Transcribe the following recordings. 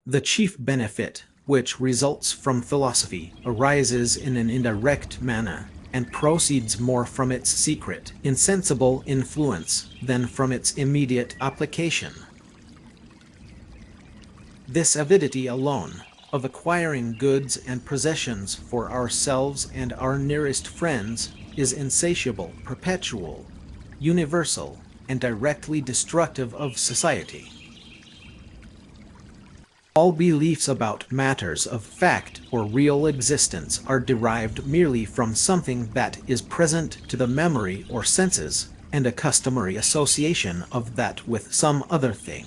The chief benefit, which results from philosophy, arises in an indirect manner, and proceeds more from its secret, insensible influence than from its immediate application. This avidity alone, of acquiring goods and possessions for ourselves and our nearest friends, is insatiable, perpetual, universal, and directly destructive of society. All beliefs about matters of fact or real existence are derived merely from something that is present to the memory or senses, and a customary association of that with some other thing.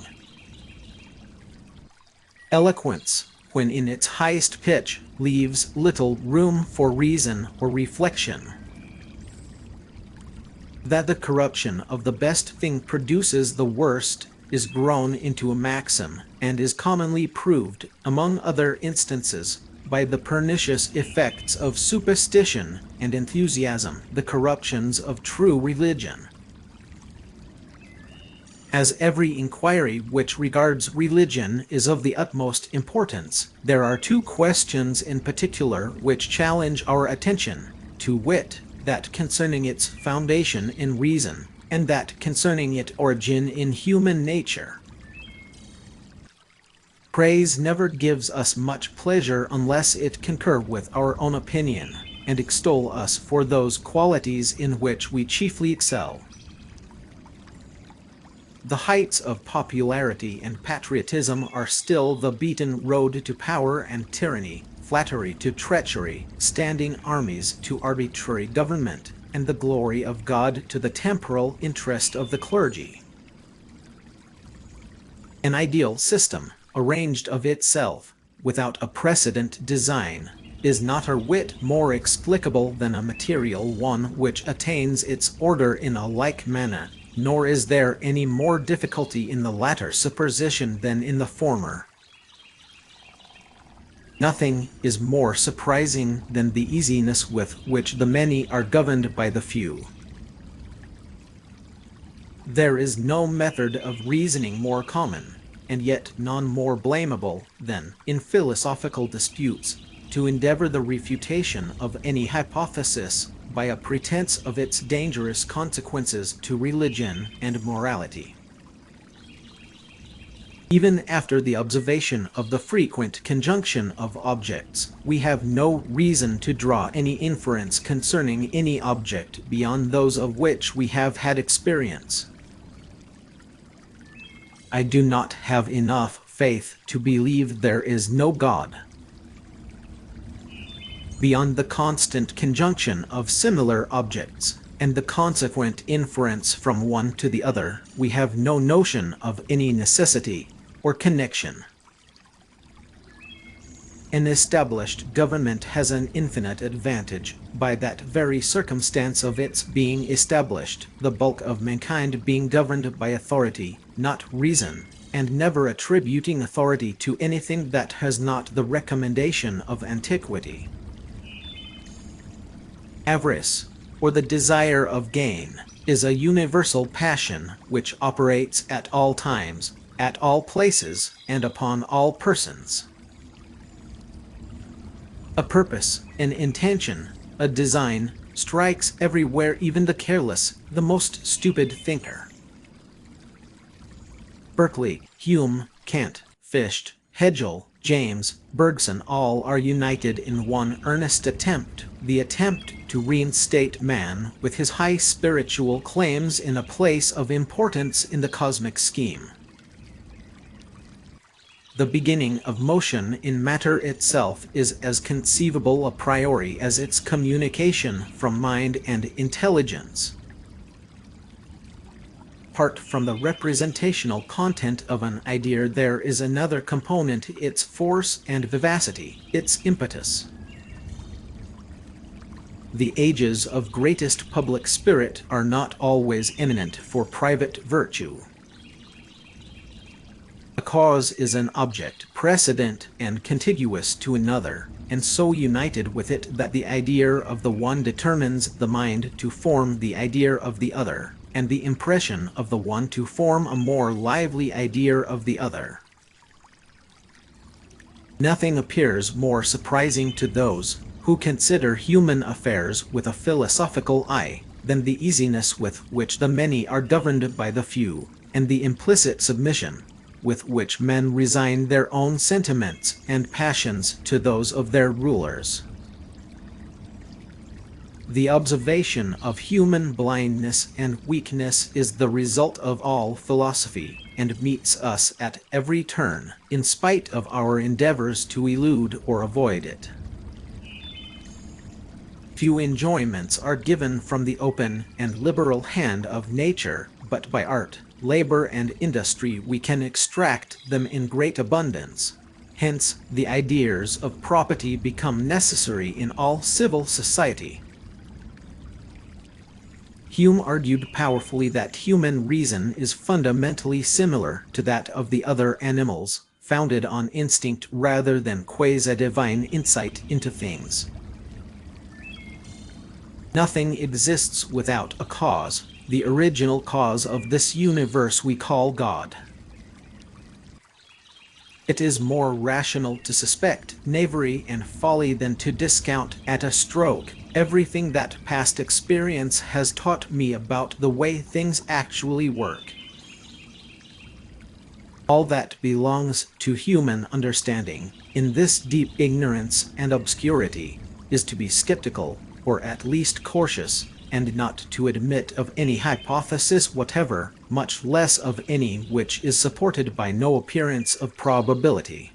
Eloquence, when in its highest pitch, leaves little room for reason or reflection. That the corruption of the best thing produces the worst is grown into a maxim, and is commonly proved, among other instances, by the pernicious effects of superstition and enthusiasm, the corruptions of true religion. As every inquiry which regards religion is of the utmost importance, there are two questions in particular which challenge our attention, to wit, that concerning its foundation in reason, and that concerning its origin in human nature. Praise never gives us much pleasure unless it concur with our own opinion, and extol us for those qualities in which we chiefly excel. The heights of popularity and patriotism are still the beaten road to power and tyranny, flattery to treachery, standing armies to arbitrary government, and the glory of God to the temporal interest of the clergy. An ideal system, arranged of itself, without a precedent design, is not a whit more explicable than a material one which attains its order in a like manner, nor is there any more difficulty in the latter supposition than in the former. Nothing is more surprising than the easiness with which the many are governed by the few. There is no method of reasoning more common, and yet none more blamable, than, in philosophical disputes, to endeavor the refutation of any hypothesis by a pretense of its dangerous consequences to religion and morality. Even after the observation of the frequent conjunction of objects, we have no reason to draw any inference concerning any object beyond those of which we have had experience. I do not have enough faith to believe there is no God. Beyond the constant conjunction of similar objects, and the consequent inference from one to the other, we have no notion of any necessity or connection. An established government has an infinite advantage by that very circumstance of its being established, the bulk of mankind being governed by authority, not reason, and never attributing authority to anything that has not the recommendation of antiquity. Avarice, or the desire of gain, is a universal passion which operates at all times, at all places, and upon all persons. A purpose, an intention, a design, strikes everywhere even the careless, the most stupid thinker. Berkeley, Hume, Kant, Fichte, Hegel, James, Bergson all are united in one earnest attempt, the attempt to reinstate man with his high spiritual claims in a place of importance in the cosmic scheme. The beginning of motion in matter itself is as conceivable a priori as its communication from mind and intelligence. Apart from the representational content of an idea, there is another component, its force and vivacity, its impetus. The ages of greatest public spirit are not always eminent for private virtue. A cause is an object precedent and contiguous to another, and so united with it that the idea of the one determines the mind to form the idea of the other, and the impression of the one to form a more lively idea of the other. Nothing appears more surprising to those who consider human affairs with a philosophical eye than the easiness with which the many are governed by the few, and the implicit submission with which men resign their own sentiments and passions to those of their rulers. The observation of human blindness and weakness is the result of all philosophy, and meets us at every turn, in spite of our endeavors to elude or avoid it. Few enjoyments are given from the open and liberal hand of nature, but by art, labor, and industry we can extract them in great abundance. Hence, the ideas of property become necessary in all civil society. Hume argued powerfully that human reason is fundamentally similar to that of the other animals, founded on instinct rather than quasi-divine insight into things. Nothing exists without a cause, the original cause of this universe we call God. It is more rational to suspect knavery and folly than to discount at a stroke everything that past experience has taught me about the way things actually work. All that belongs to human understanding, in this deep ignorance and obscurity, is to be skeptical, or at least cautious, and not to admit of any hypothesis whatever, much less of any which is supported by no appearance of probability.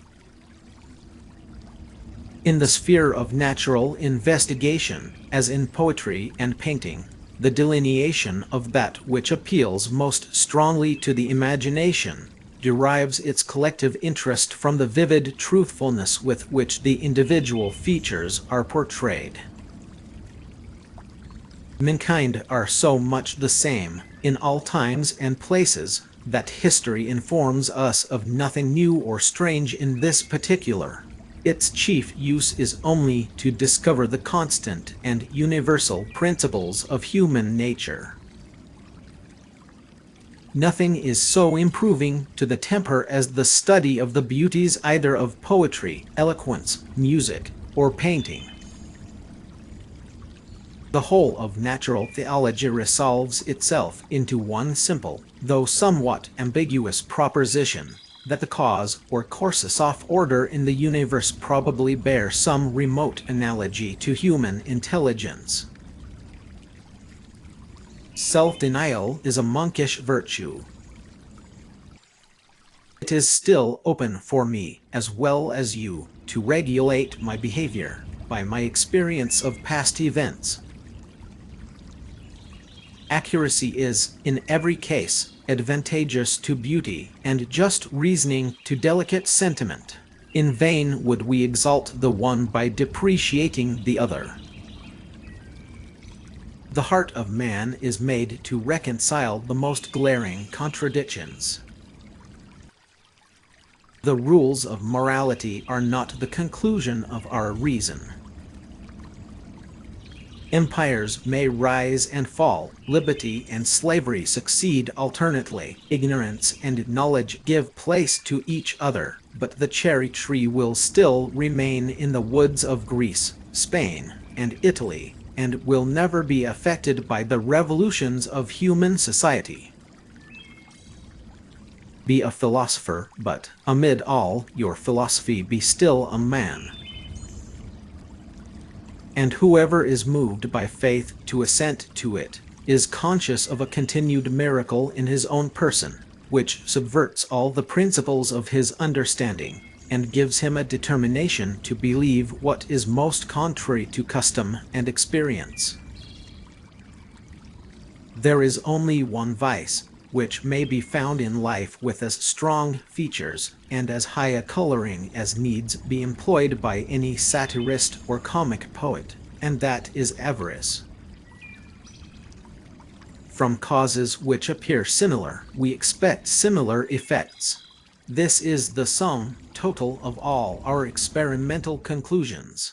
In the sphere of natural investigation, as in poetry and painting, the delineation of that which appeals most strongly to the imagination derives its collective interest from the vivid truthfulness with which the individual features are portrayed. Mankind are so much the same in all times and places that history informs us of nothing new or strange in this particular. Its chief use is only to discover the constant and universal principles of human nature. Nothing is so improving to the temper as the study of the beauties either of poetry, eloquence, music, or painting. The whole of natural theology resolves itself into one simple, though somewhat ambiguous proposition, that the cause or courses of order in the universe probably bear some remote analogy to human intelligence. Self-denial is a monkish virtue. It is still open for me, as well as you, to regulate my behavior by my experience of past events. Accuracy is, in every case, advantageous to beauty, and just reasoning to delicate sentiment. In vain would we exalt the one by depreciating the other. The heart of man is made to reconcile the most glaring contradictions. The rules of morality are not the conclusion of our reason. Empires may rise and fall, liberty and slavery succeed alternately, ignorance and knowledge give place to each other, but the cherry tree will still remain in the woods of Greece, Spain, and Italy, and will never be affected by the revolutions of human society. Be a philosopher, but, amid all your philosophy, be still a man. And whoever is moved by faith to assent to it is conscious of a continued miracle in his own person, which subverts all the principles of his understanding, and gives him a determination to believe what is most contrary to custom and experience. There is only one vice, which may be found in life with as strong features and as high a coloring as needs be employed by any satirist or comic poet, and that is avarice. From causes which appear similar, we expect similar effects. This is the sum total of all our experimental conclusions.